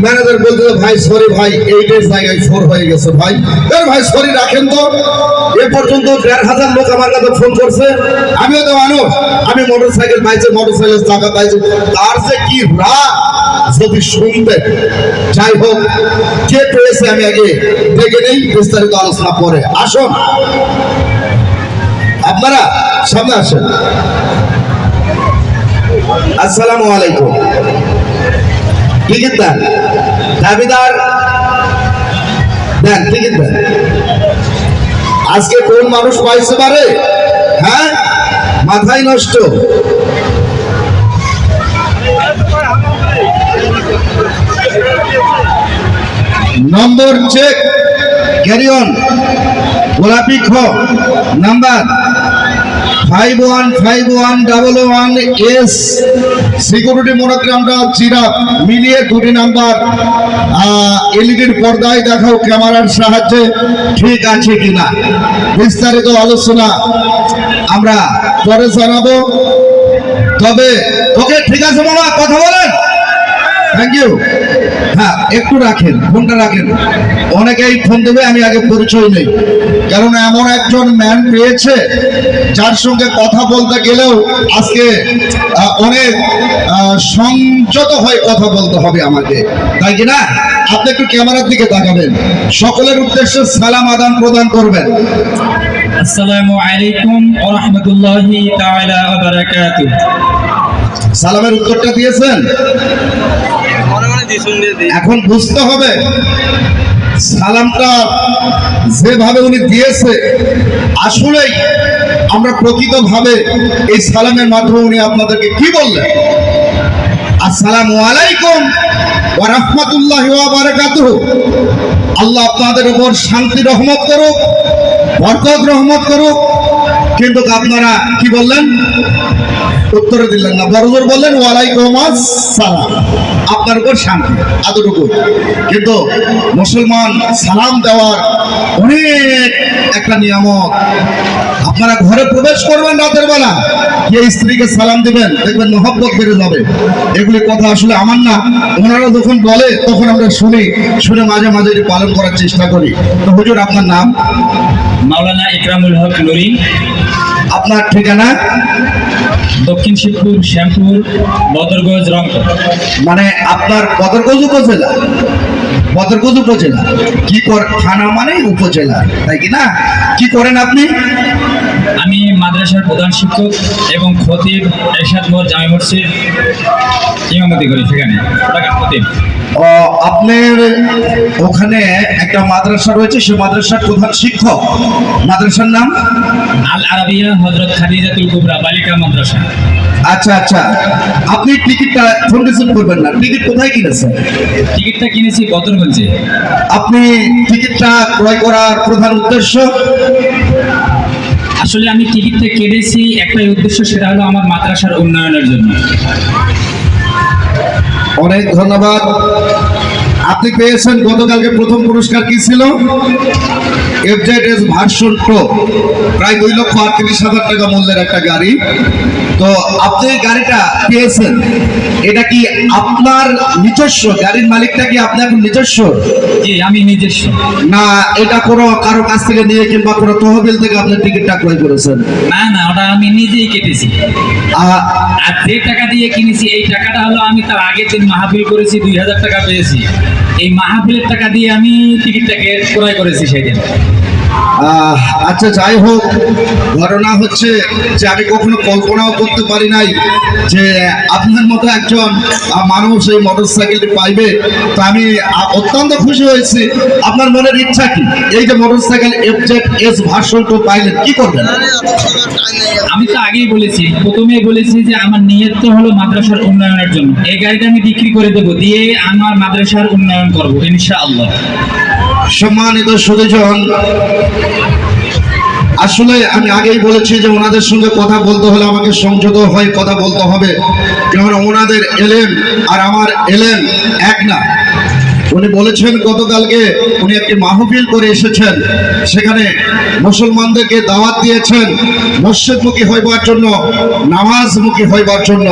Manager বলতে ভাই sorry ভাই এইটার জায়গায় 4 হয়ে গেছে ভাই। ভাই সরি রাখেন তো। এ পর্যন্ত 1,500 লোক আমার কাছে ফোন করছে। আমিও তো মানুষ, আমি মোটরসাইকেল পাইছি, মোটরসাইকেল টাকা পাইছি, তার যে কি রাগ যদি শুনতে। যাই হোক, কে পেয়েছে আমি আগে দেখে নেই, বিস্তারিত আলোচনা পরে। আসুন আপনারা সামনে আসেন। আসসালামু আলাইকুম। টিকিট দেন, দাবিদার দেন, টিকিট দেন। আজকে কোন মানুষ পাইছে পারে? হ্যাঁ, মাথায় নষ্ট। নম্বর চেক, ক্যারি অন, গোলাপি খ, নাম্বার 515111S, সিকিউরিটি মনোগ্রামটা জিরাফ মিলিয়ে দুটি নাম্বার এলইডির পর্দায় দেখাও ক্যামেরার সাহায্যে ঠিক আছে কিনা। বিস্তারিত আলোচনা আমরা পরে জানাবো। তবে ওকে, ঠিক আছে বাবা, কথা বলেন। Thank you. হ্যাঁ, একটু রাখেন, ফোনটা রাখেন। অনেকেই ফোন দেবে, আমি আগে পরিচয় নেই, কারণ এমন একজন ম্যান পেয়েছে যার সঙ্গে কথা বলতে গেলেও আজকে অনেক সংযত হয়ে কথা বলতে হবে আমাকে, তাই কি না? আপনি একটু ক্যামেরার দিকে তাকাবেন, সকলের উদ্দেশ্যে সালাম আদান প্রদান করবেন। আসসালামু আলাইকুম ওয়া রাহমাতুল্লাহি তাআলা ওয়া বারাকাতুহু। সালামের উত্তরটা দিয়েছেন, এখন বুঝতে হবে সালামটা যেভাবে উনি দিয়েছে আসলেই আমরা প্রকৃতভাবে এই সালামের মাধ্যমে উনি আপনাদেরকে কি বললেন? আসসালামু আলাইকুম ওয়া রাহমাতুল্লাহি ওয়া বারাকাতুহু। আল্লাহ আপনাদের উপর শান্তি রহমত করুক, বরকত রহমত করুক। কিন্তু আপনারা কি বললেন? উত্তরে দিলেন না, বড়জোর বললেন ওয়ালাইকুম আসসালাম, আপনার উপর শান্তি, এতটুকু। কিন্তু মুসলমান সালাম দেওয়ার অনেক একটা নিয়ামত। আপনারা ঘরে প্রবেশ করবেন রাতের বেলা, গিয়ে স্ত্রীকে সালাম দিবেন, দেখবেন মহব্বত বেড়ে যাবে। এগুলি কথা আসলে আমার না, ওনারা যখন বলে তখন আমরা শুনে মাঝে মাঝে পালন করার চেষ্টা করি। তো হুজুর, আপনার নাম? মাওলানা ইকরামুল হক নুরি। আপনার ঠিকানা? দক্ষিণ শিবপুর, শ্যামপুর, বদরগঞ্জ, রংপুর। মানে আপনার বদরগঞ্জ উপজেলা? বদরগঞ্জ উপজেলা কি থানা মানে উপজেলা, তাই কি না? কি করেন আপনি? আমি মাদ্রাসার প্রধান শিক্ষক এবং খতিব এরশাদ মোর জামে মসজিদ ইমামতি করি সেখানে। খতিব। আপনার ওখানে একটা মাদ্রাসা রয়েছে, সে মাদ্রাসার প্রধান শিক্ষক। মাদ্রাসার নাম? আল আরাবিয়া হযরত খাদিজাতুল কুবরা বালিকা মাদ্রাসা। আচ্ছা আচ্ছা, আপনি টিকিটটা ফোন রিসিভ করবেন না। টিকিট কোথায় কিনেছেন? টিকিটটা কিনেছি বদরগঞ্জে। আপনি টিকিটটা ক্রয় করার প্রধান উদ্দেশ্য? আসলে আমি টিকিটটা কেটেছি একটাই উদ্দেশ্য, সেটা হলো আমার মাদ্রাসার উন্নয়নের জন্য। অনেক ধন্যবাদ। আপনি পেয়েছেন গতকালকে প্রথম পুরস্কার কি ছিল? FZS ভার্সন প্রো, প্রায় 2,38,000 টাকা মূল্যের একটা গাড়ি। তো আপনি গাড়িটা পেয়েছেন, এটা কি আপনার নিজস্ব? গাড়ির মালিকটা কি আপনার নিজস্ব? জি, আমি নিজস্ব। না এটা কোনো কারো কাছ থেকে নিয়ে কিংবা কোনো তহবিল থেকে আপনি টিকিটটা ক্রয় করেছেন? না না, ওটা আমি নিজেই কেটেছি। আর যে টাকা দিয়ে কিনেছি এই টাকাটা হলো আমি তার আগের দিন মাহফিল করেছি, 2,000 টাকা পেয়েছি। এই মাহফিলের টাকা দিয়ে আমি টিকিটটাকে ক্রয় করেছি সেদিন। আচ্ছা, যাই হোক, ঘটনা হচ্ছে যে আমি কখনো কল্পনাও করতে পারি নাই যে আপনার মতো একজন মানুষ এই মোটরসাইকেলটি পাইবে। তো আমি অত্যন্ত খুশি হয়েছি। আপনার মনের ইচ্ছা কি? এই যে মোটরসাইকেল FZS ভার্সন 2 পাইলেন, কি করবেন? আমি তো আগেই বলেছি, প্রথমেই বলেছি যে আমার নিয়ত তো হলো মাদ্রাসার উন্নয়নের জন্য। এই গাড়িটা আমি বিক্রি করে দেবো, দিয়ে আমার মাদ্রাসার উন্নয়ন করবো ইনশাআল্লাহ। সম্মানিত সুধীজন, আসলে আমি আগেই বলেছি যে ওনাদের সঙ্গে কথা বলতে হলে আমাকে সংযত হয়ে কথা বলতে হবে, কারণ ওনাদের এলেম আর আমার এলেম এক না। উনি বলেছেন গতকালকে উনি একটি মাহফিল করে এসেছেন, সেখানে মুসলমানদেরকে দাওয়াত দিয়েছেন মসজিদমুখী হইবার জন্য, নামাজমুখী হইবার জন্য।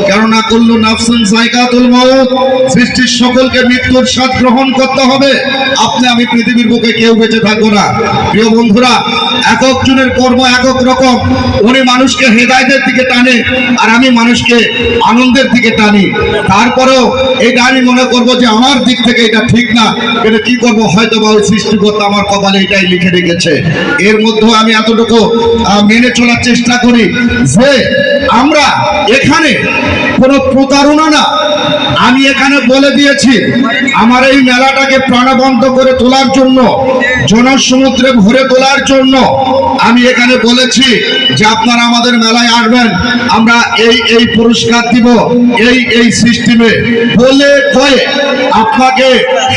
কেননা কুল্লু নাফসিন যায়কাতুল মউত, সৃষ্টির সকলকে মৃত্যুর স্বাদ গ্রহণ করতে হবে। আপনি আমি পৃথিবীর বুকে কেউ বেঁচে থাকবো না। প্রিয় বন্ধুরা, এক একজনের কর্ম এক এক রকম। উনি মানুষকে হেদায়েতের দিকে টানে, আর আমি মানুষকে আনন্দের দিকে টানি। তারপরেও এটা আমি মনে করবো যে আমার দিক থেকে এটা ঠিক না, এটা কি করবো, হয়তো বা ওই সৃষ্টিকর্তা আমার কপালে এটাই লিখে রেখেছে। এর মধ্যে আমি এতটুকু মেনে চলার চেষ্টা করি যে আমরা এখানে কোনো প্রতারণা না। আমি এখানে বলে দিয়েছি আমার এই মেলাটাকে প্রাণবন্ত করে তোলার জন্য, জনসমুদ্রে ভরে তোলার জন্য আমি এখানে বলেছি যে আপনারা আমাদের মেলায় আসবেন, আমরা এই পুরস্কার দিব, এই সিস্টেমে বলে কয়ে আপনাকে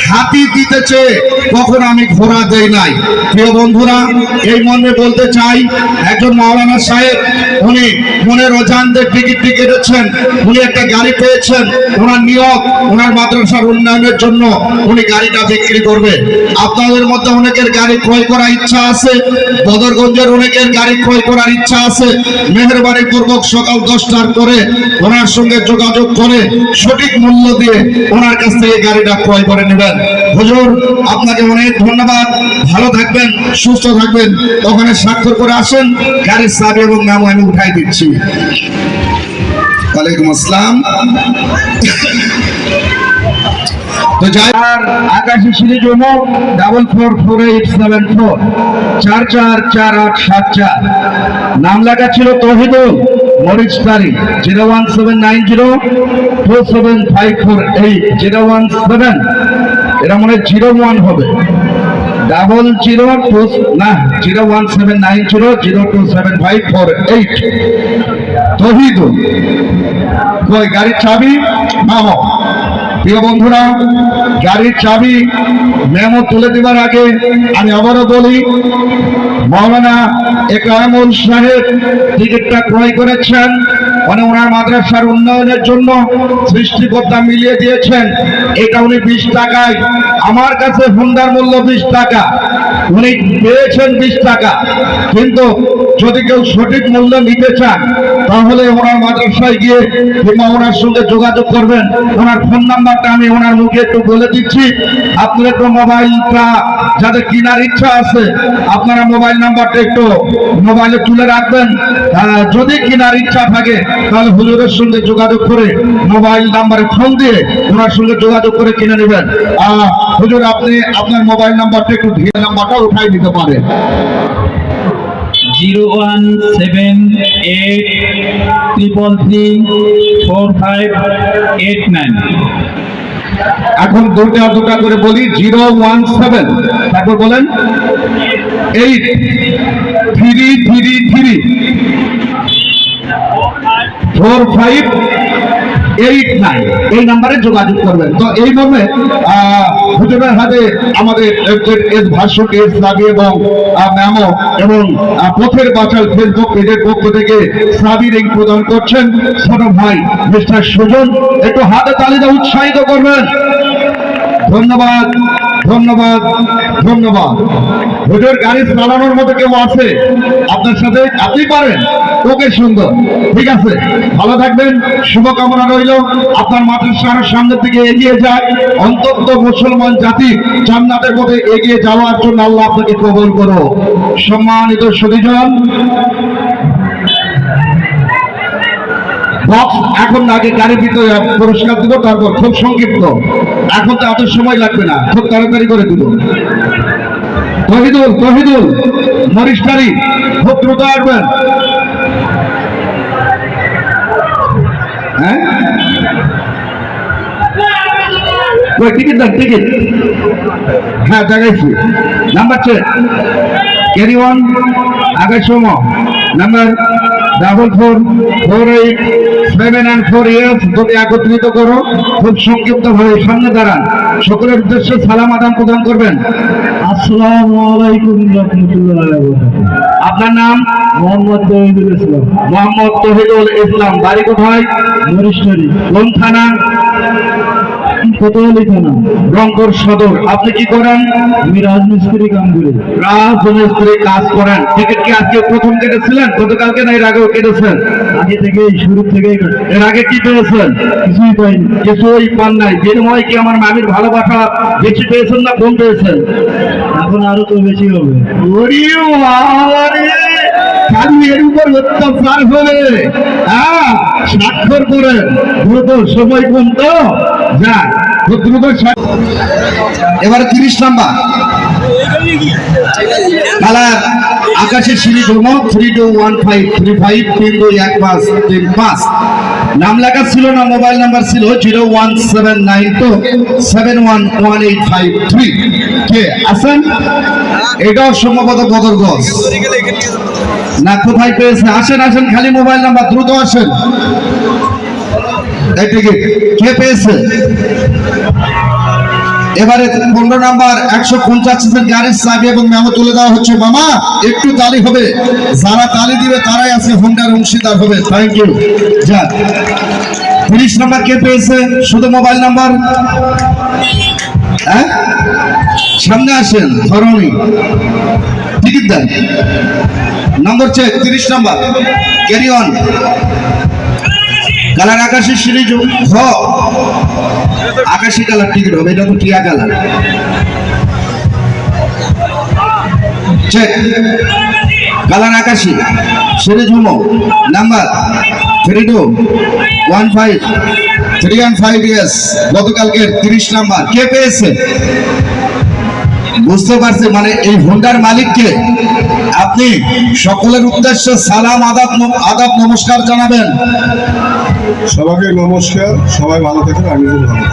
হাতি দিতেছে, কখন আমি ঘোড়া দেই নাই। প্রিয় বন্ধুরা, এই মর্মে বলতে চাই, একজন মাওলানা সাহেব উনি মনের অজান্তে টিকিট কেটেছেন, উনি একটা গাড়ি পেয়েছেন, ওনার নিয়ত ওনার মাদ্রাসার উন্নয়নের জন্য উনি গাড়িটা বিক্রি করবে। আপনাদের মধ্যে অনেকের গাড়ি ক্রয় করার ইচ্ছা আছে, বদরগঞ্জের অনেকের গাড়ি ক্রয় করার ইচ্ছা আছে। মেহেরবানি পূর্বক সকাল 10টার পরে ওনার সঙ্গে যোগাযোগ করে সঠিক মূল্য দিয়ে ওনার কাছ থেকে গাড়িটা ক্রয় করে নেবেন। হুজুর, আপনাকে অনেক ধন্যবাদ। ভালো থাকবেন, সুস্থ থাকবেন। ওখানে স্বাক্ষর করে আসেন, গাড়ির চাবি এবং নাম আমি উঠাই দিচ্ছি। ওয়ালাইকুম আসসালাম। তো যাই আকাশী সিরিজ হলো 444874 444874। নাম লেখা ছিল তৌহিদুল মরিচতারি 01790275480 017, এটা মনে 01 হবে, 01790027548 তৌহিদুল। কই গাড়ির চাবি মামো। প্রিয় বন্ধুরা, গাড়ির চাবি মেমো তুলে দেওয়ার আগে আমি আবারও বলি, মাওলানা একরামুল সাহেব টিকিটটা ক্রয় করেছেন, মানে ওনার মাদ্রাসার উন্নয়নের জন্য সৃষ্টিকর্তা মিলিয়ে দিয়েছেন। এটা উনি 20 টাকায়, আমার কাছে হুন্ডার মূল্য 20 টাকা, উনি পেয়েছেন 20 টাকা। কিন্তু যদি কেউ সঠিক মূল্য নিতে চান তাহলে ওনার মাদ্রাসায় গিয়ে কিংবা ওনার সঙ্গে যোগাযোগ করবেন। ওনার ফোন নাম্বারটা আমি ওনার মুখে একটু বলে দিচ্ছি। আপনাদের তো মোবাইলটা যাদের কেনার ইচ্ছা আছে, আপনারা মোবাইল নাম্বারটা একটু মোবাইলে তুলে রাখবেন। যদি কেনার ইচ্ছা থাকে তাহলে হুজুরের সঙ্গে যোগাযোগ করে মোবাইল নাম্বারে ফোন দিয়ে ওনার সঙ্গে যোগাযোগ করে কিনে নেবেন। হুজুর, আপনি আপনার মোবাইল নাম্বারটা একটু ধীরে নাম্বারটা উঠাই দিতে পারেন। 01783334589। এখন দুটা করে বলি, 017, তারপর বলেন 83334589, এই নাম্বারে যোগাযোগ করবেন। তো এই মর্মে হুজুরের হাতে আমাদের ভাষ্য কেস দাবি এবং মেমো এবং পথের বাঁচাল ফেসবুক পেজের পক্ষ থেকে সাবি রিং প্রদান করছেন ছোট ভাই মিস্টার সুজন। একটু হাতে তালি দিয়ে উৎসাহিত করবেন। ধন্যবাদ, ধন্যবাদ, ধন্যবাদ। হুজুর, গাড়ি চালানোর মতো কেউ আছে আপনার সাথে? আপনি পারেন? ওকে, সুন্দর, ঠিক আছে, ভালো থাকবেন, শুভকামনা রইল। আপনার মাদ্রাসার সামনের দিকে এগিয়ে যায়, অন্তত মুসলমান জাতি জান্নাতের পথে এগিয়ে যাওয়ার জন্য আল্লাহ আপনাকে কবুল করো। সম্মানিত সুধীজন, বক্স এখন আগে গাড়ির ভিতরে পুরস্কার দিব, তারপর খুব সংক্ষিপ্ত, এখন তো এত সময় লাগবে না, খুব তাড়াতাড়ি করে দিব। তহিদুল মরিচতারি, খুব দ্রুত আসবেন। হ্যাঁ, টিকিট দেন, টিকিট। হ্যাঁ, দেখাইছি। নাম্বার চেক, ক্যারি ওয়ান, আগের সময় নাম্বার 444874 যদি একত্রিত করো, খুব সংক্ষিপ্ত ভাবে সামনে দাঁড়ান, সকলের উদ্দেশ্যে সালাম আদান প্রদান করবেন। আসসালামু আলাইকুম রাহমাতুল্লাহি ওয়া বারাকাতুহু। আপনার নাম? মোহাম্মদ তৌহিদুল ইসলাম। মোহাম্মদ তৌহিদুল ইসলাম। বাড়ি কোথায়? মরিচতারি। কোন থানা? কোতোয়ালি থানা, রংপুর সদর। আপনি কি করেন? আমি রাজমিস্ত্রি কাম করি। রাজমিস্ত্রি কাজ করেন। টিকিট কি আজকে প্রথম কেটেছিলেন, গতকালকে না এর আগেও কেটেছেন? আগে থেকেই, শুরু থেকেই কাটছি। এর আগে কি পেয়েছেন? কিছুই পাইনি। কিছুই পান নাই। বিনিময়ে কি আমার মামির ভালোবাসা বেশি পেয়েছেন না কম পেয়েছেন? এখন আরো তো বেশি হবে। ওরে বাবা রে, খালি এর উপর অত্যাচার হবে। হ্যাঁ, স্বাক্ষর করেন। দ্রুত, সময় কম তো, যা খুব দ্রুত এবারে 30 নাম্বার কালার আকাশের সিঁড়ি ধর্ম 321535 নাম লেখা ছিল না, মোবাইল নাম্বার ছিল 01792711853। কে আছেন? এটাও সম্ভবত বদরগঞ্জ না, কোথায় পেয়েছে? আসেন আসেন, খালি মোবাইল নাম্বার, দ্রুত আসেন। এই টিকিট কে পেয়েছে? এবারে 15 নাম্বার 150 গাড়ির চাবি এবং মেমো তুলে দেওয়া হচ্ছে। মামা একটু তালি হবে, যারা তালি দিবে তারাই আছে হোন্ডার অংশীদার হবে। Thank you. যা 30 নাম্বার কে পেয়েছে? শুধু মোবাইল নাম্বার। হ্যাঁ, সামনে আসেন, ধরনি টিকিট দেন। Number check 30 number, carry on. Colour আকাশি সিরিজ হ, আকাশি কালার টিকিট হবে, এটা তো টিয়া কালার। চেক, কালার আকাশি সিরিজ হুমো, নাম্বার 3215 ইয়েস। গতকালকে 30 নাম্বার কে পেয়েছে? বুঝতে পারছে, মানে এই হোন্ডার মালিককে আপনি সকলের উদ্দেশ্যে সালাম আদাব নমস্কার জানাবেন। সবাইকে নমস্কার, সবাই ভালো থাকেন, আমি ভালো থাকি।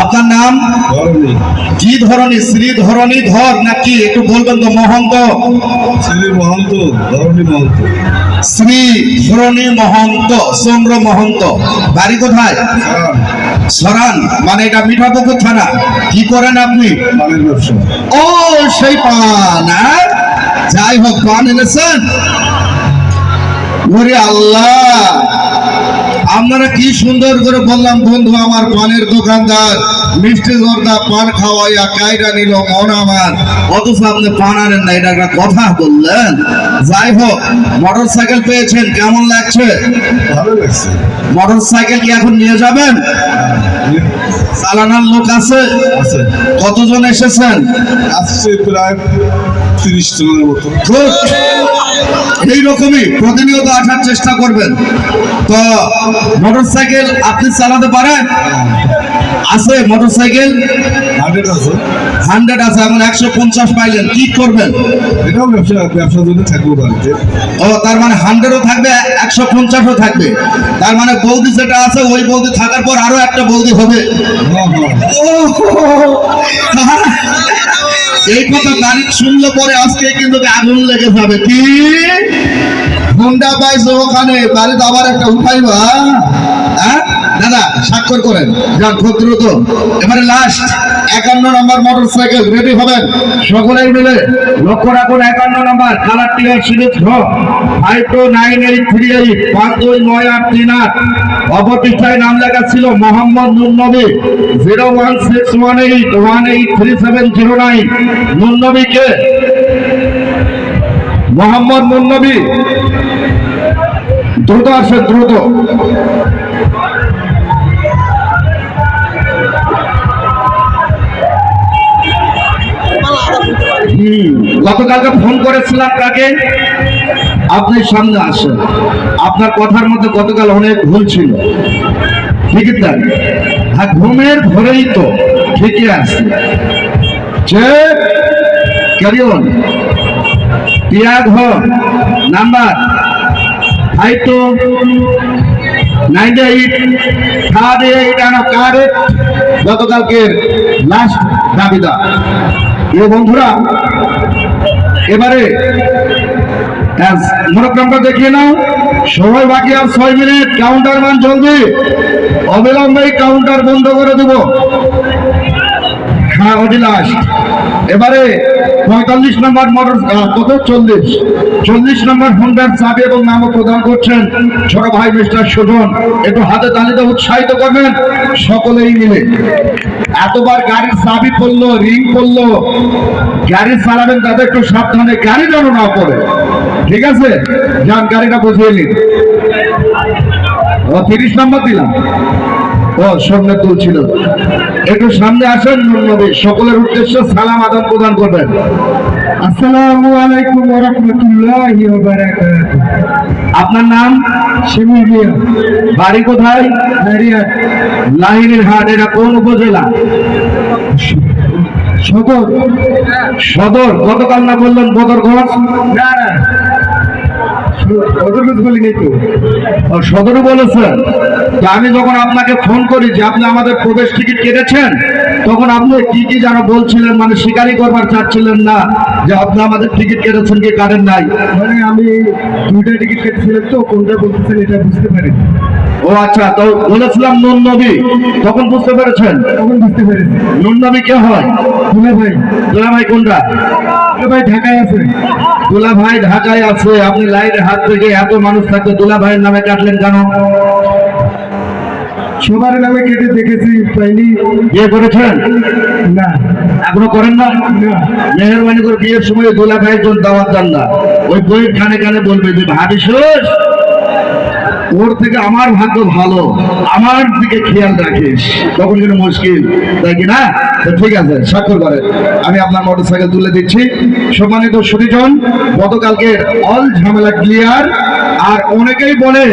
আপনার নাম? ধরণী। কি ধরনী? শ্রী ধরণী ধর নাকি একটু বলবেন তো? মহন্ত, শ্রী মহন্ত, ধরণী মহন্ত। শ্রী ধরণী মহন্ত, চন্দ্র মহন্ত। বাড়ি কোথায়? কারণ সরান, মানে এটা মিঠাপুকুর থানা। কি করেন আপনি? পানের ব্যবসা। ও সেই পান, হ্যাঁ? যাই হোক, পান এনেছেন? ওরে আল্লাহ, আপনারা কি সুন্দর করে বললাম, বন্ধু আমার পানের দোকানদার, মিষ্টি জর্দা পান খাওয়াইয়া কায়রা নিল মন আমার, অথচ আপনি পান আনেন না, এটা একটা কথা বললেন। যাই হোক, মোটর সাইকেল পেয়েছেন, কেমন লাগছে? ভালো লাগছে। মোটর সাইকেল কি এখন নিয়ে যাবেন? চালানোর লোক আছে? আছে, কতজন এসেছেন? আসছে প্রায় 30 জনের মতো। Good. এইরকমই প্রতিনিয়ত আসার চেষ্টা করবেন। তো মোটরসাইকেল আপনি চালাতে পারেন? আছে মোটরসাইকেল? 100 আছে। 100 আছে, এখন 150 পাইলেন, কি করবেন? এটাও ব্যবসার জন্য থাকবো বাড়িতে। ও, তার মানে 100ও থাকবে, 150ও থাকবে। তার মানে বৌদি যেটা আছে, ওই বৌদি থাকার পর আরো একটা বৌদি হবে। হ্যাঁ, হ্যাঁ। এই কথা তারিখ শুনলে পরে আজকে কিন্তু আগুন লেগে যাবে। কি হুন্ডা পাইছে ওখানে, বাড়িতে আবার একটা উঠাইবা? হ্যাঁ দাদা, স্বাক্ষর করেন, যান খুব দ্রুত। এবারে লাস্ট 51 নম্বর মোটর সাইকেল, রেডি হবেন সকলেই মিলে। লক্ষ্য রাখুন, 51 নম্বর কালার টিয়ার সিরিজ হ 529838 529838। অপরপৃষ্ঠায় নাম লেখা ছিল মোহাম্মদ নুর নবী 01618183709। নুর নবী কে? মোহাম্মদ নুর নবী, দ্রুত আসে, দ্রুত। গতকালকে ফোন করেছিলাম কাকে? আপনি সামনে আসেন। আপনার কথার মধ্যে গতকাল অনেক ভুল ছিল, ঠিকই তাই? হ্যাঁ, ঘুমের ধরেই তো ঠিকই আছে। যে ক্যারি অন, টিয়াগ নাম্বার 529838 গতকালকের লাস্ট দাবিদার। এ বন্ধুরা, এবারে মনোগ্রামটা দেখিয়ে নাও সবাই। বাকি আর 6 মিনিট। কাউন্টার মান জলদি, অবিলম্বে কাউন্টার বন্ধ করে দেব। হ্যাঁ ওটি লাস্ট। এবারে 45 নম্বর মোটর কত 40 নম্বর হোন্ডার চাবি এবং নামও প্রদান করছেন ছোট ভাই মিস্টার সুজন। একটু হাতে তালিতে উৎসাহিত করবেন সকলেই মিলে। এতবার গাড়ির চাবি পড়লো, রিং পড়লো, গাড়ি চালাবেন তাতে একটু সাবধানে, গাড়ি যেন না পড়ে। ঠিক আছে, যান গাড়িটা বুঝিয়ে নিন। ও 30 নম্বর দিলাম। ও সামনে তুলছিল, একটু সামনে আসেন। নবী সকলের উদ্দেশ্যে সালাম আদান প্রদান করবেন। আসসালামু আলাইকুম ওয়া রাহমাতুল্লাহি ওয়া বারাকাতুহু। আপনার নাম? শিমুল মিয়া, বাড়ি কোথায়? নারিয়াট, লাহিড়ির হাট। এটা কোন উপজেলা? সদর। সদর। গতকাল না বললেন বদরগঞ্জ? না না, সদরগঞ্জ বলি নাই তো। ও সদরও বলেছেন। তো আমি যখন আপনাকে ফোন করি যে আপনি আমাদের প্রবেশ টিকিট কেটেছেন, তখন আপনি কি কি যেন বলছিলেন, মানে স্বীকারই করবার চাচ্ছিলেন না যে আপনি আমাদের টিকিট কেটেছেন কি কাটেন নাই। মানে আমি দুইটা টিকিট কেটেছিলাম তো, কোনটা বলতেছেন এটা বুঝতে পারিনি। ও আচ্ছা, তো বলেছিলাম নুন নবী, তখন বুঝতে পেরেছেন? তখন বুঝতে পেরেছি। নুন নবী কে হয়? দুলা ভাই। দুলা ভাই কোনটা? দুলা ভাই ঢাকায় আছে। দুলা ভাই ঢাকায় আছে। আপনি লাইনের হাত থেকে এত মানুষ থাকতে দুলা ভাইয়ের নামে কাটলেন কেন? সবার নামে কেটে দেখেছি, পাইনি। বিয়ে করেছেন? না এখনো করেন না? না, মেহরবানি করে বিয়ের সময় দুলা ভাইয়ের জন্য দাওয়াত দেন না। ওই বইয়ের কানে কানে বলবে যে ভাবিস ওর থেকে আমার ভাগ্য ভালো, আমার দিকে খেয়াল রাখিস, তখন কিন্তু মুশকিল, তাই কি না? তো ঠিক আছে, স্বাক্ষর করেন। আমি আপনার মোটরসাইকেল তুলে দিচ্ছি। সম্মানিত সুধীজন, গতকালকে অল ঝামেলা ক্লিয়ার। আর অনেকেই বলে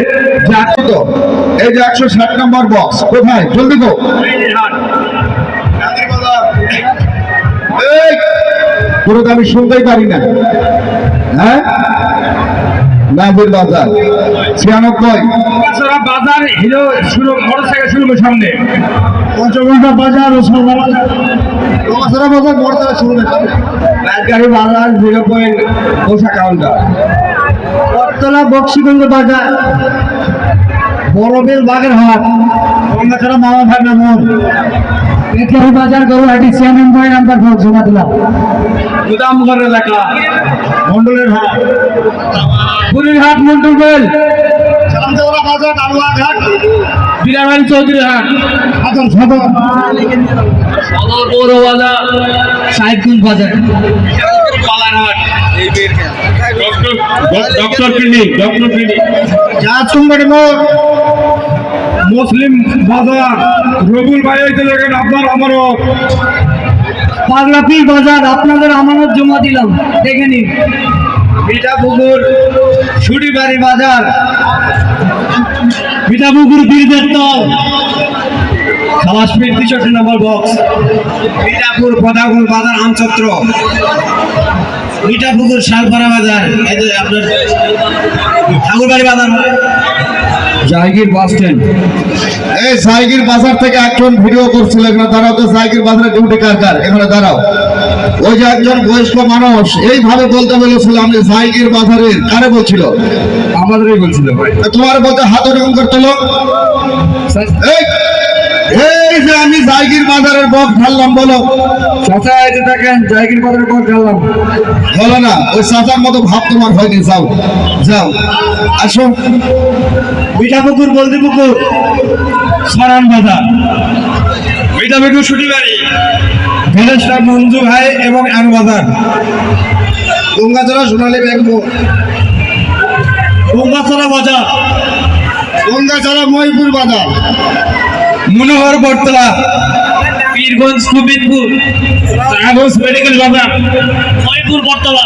যে তো এই যে 160 নম্বর বক্স কোথায়, জলদি গো। এই পুরো তো আমি শুনতেই পারি না। হ্যাঁ, নাজির বাজার 96। বাজার হিরো শুরু মোটরসাইকেল শুরু সামনে পঞ্চগড়া বাজার, রসগোল্লা বাজার, রসগোল্লা বাজার, বড়তলা শুরু রাজগাড়ি বাজার 0 পোষা কাউন্টার, বড়তলা বক্সিগঞ্জ বাজার, বড়বেল বাগের হাট, গঙ্গাছড়া মামা ভাই মেমন, এখানে বাজার গৌহাটি চেয়ারম্যান ভাই নাম্বার জমা দিলাম। গুদামঘর এলাকা, মন্ডলের হাট, পুরীর হাট, মন্টুর বেল, চামচাওড়া বাজার, ডালুয়া ঘাট, বিরাবাড়ি চৌধুরী হাট, হাজার সদর, সদর পৌর বাজার, সাহেবগঞ্জ বাজার, পালারহাট, ডক্টর ক্লিনিক, জাহাজ সংগঠন মোড়, মুসলিম বাজার, রবুল ভাই হইতে দেখেন আপনার আমারও, পাগলাপীর বাজার, আপনাদের আমানত জমা দিলাম, দেখে নিন। মিঠাপুকুর, সুড়িবাড়ি বাজার, মিঠাপুকুর বীরদের তল, খালাসপীর 63 নম্বর বক্স, মিঠাপুর পদাগুল বাজার, আমচত্র, মিঠাপুকুর শালপাড়া বাজার, এই যে আপনার ঠাকুরবাড়ি বাজার, জায়গির বাস স্ট্যান্ড। এই জায়গির বাজার থেকে একজন ভিডিও করছিল, এখানে দাঁড়াও তো। জায়গির বাজারে ডিউটি কার? এখানে দাঁড়াও। ওই যে একজন বয়স্ক মানুষ এইভাবে বলতে বলেছিল, আমি জায়গির বাজারের, কারে বলছিল? আমাদেরই বলছিল ভাই। তোমার বলতে হাত ওরকম করতে হলো। এই যে আমি জায়গির বাজারের বক্স ঢাললাম, বলো চাচা এই যে দেখেন জায়গির বাজারের পর গেলাম। বলো না, ওই চাচার মতো ভাব তোমার হয়নি। যাও যাও, আসো। মিঠাপুকুর, বলদিপুকুর, সরান বাজার, মিঠাপুকুর, সুটিবাড়ি, ভেলেস্টার, মঞ্জু ভাই এবং আনু বাজার, গঙ্গাচড়া, সোনালী ব্যাংক, গঙ্গাছড়া বাজার, গঙ্গাচড়া, মহিপুর বাজার, মনোহর, বটতলা, পীরগঞ্জ, কুবিদপুর, আগস্ট মেডিকেল বাজার, মহিপুর, বটতলা।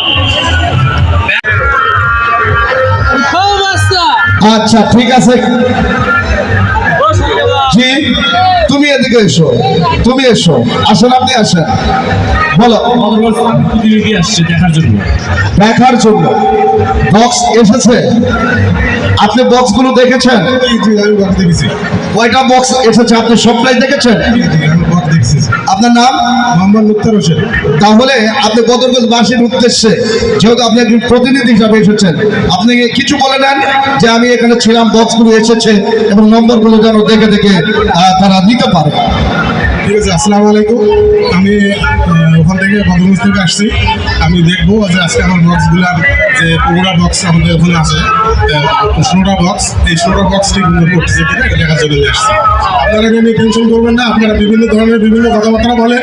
আচ্ছা ঠিক আছে। জি, তুমি এদিকে এসো, তুমি এসো, আসেন, আপনি আসেন, বলো। আসছে দেখার জন্য। দেখার জন্য বক্স এসেছে? আপনি বক্সগুলো দেখেছেন? কয়টা বক্স এসেছে আপনি সবটাই দেখেছেন? আপনার নাম? মোহাম্মদ মুক্তার হোসেন। তাহলে আপনি বদরগঞ্জবাসীর উদ্দেশ্যে, যেহেতু আপনি একজন প্রতিনিধি হিসাবে এসেছেন, আপনি কিছু বলে নেন যে আমি এখানে ছিলাম, বক্সগুলো এসেছে এবং নম্বরগুলো যেন দেখে দেখে তারা নিতে পারে। ঠিক আছে, আসসালামু আলাইকুম। আমি ওখান থেকে বদরগঞ্জ থেকে আসছি। আমি দেখবো যে আজকে আমার বক্সগুলার যে 15টা বক্স আমাদের ওখানে আছে, 16টা বক্স, এই 16টা বক্স ঠিক করতেছে কিনা এটা দেখার জন্য নিয়ে আসছি। আপনারা নিয়ে টেনশন করবেন না, আপনারা বিভিন্ন ধরনের বিভিন্ন কথাবার্তা বলেন,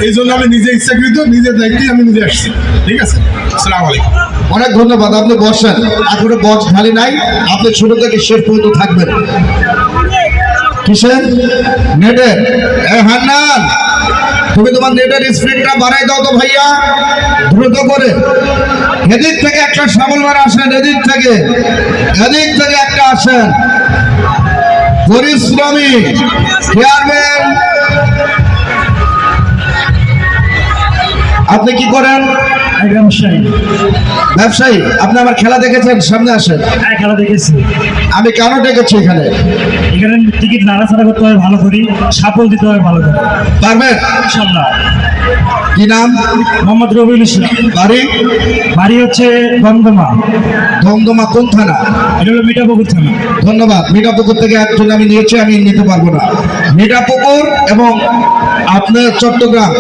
এই জন্য আমি নিজে ইচ্ছাকৃত নিজের দায়িত্বে আমি নিজে আসছি। ঠিক আছে, আসসালামু আলাইকুম। অনেক ধন্যবাদ, আপনি বসেন। এখনো বক্স খালি নাই, আপনি ছোট থেকে শেষ পর্যন্ত থাকবেন। কিসের নেটের? হান্নান, তুমি তোমার নেটের স্পিডটা বাড়াই দাও তো ভাইয়া, দ্রুত করে। এদিক থেকে একটা সাবলবার আসেন, এদিক থেকে একটা আসেন। পরিশ্রমী চেয়ারম্যান, আপনি কি করেন? ব্যবসায়ী। ব্যবসায়ী। আপনি আমার খেলা দেখেছেন? সামনে আসেন। হ্যাঁ, খেলা দেখেছি। আমি কেন ডেকেছি এখানে? এখানে টিকিট নাড়াচাড়া করতে হবে ভালো করে, সাপোর্ট দিতে হবে ভালো করে, পারবেন? ইনশাল্লাহ। কি নাম? মোহাম্মদ রবিউল ইসলাম। বাড়ি? বাড়ি হচ্ছে দমদমা। দমদমা কোন থানা? এটা হলো মিঠাপুকুর থানা। ধন্যবাদ। মিঠাপুকুর থেকে একজন আমি নিয়েছি, আমি নিতে পারবো না। মিঠাপুকুর এবং আপনার চট্টগ্রাম,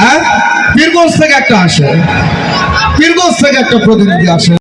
হ্যাঁ, পীরগঞ্জ থেকে একটা আসে, পীরগঞ্জ থেকে একটা প্রতিনিধি আসে।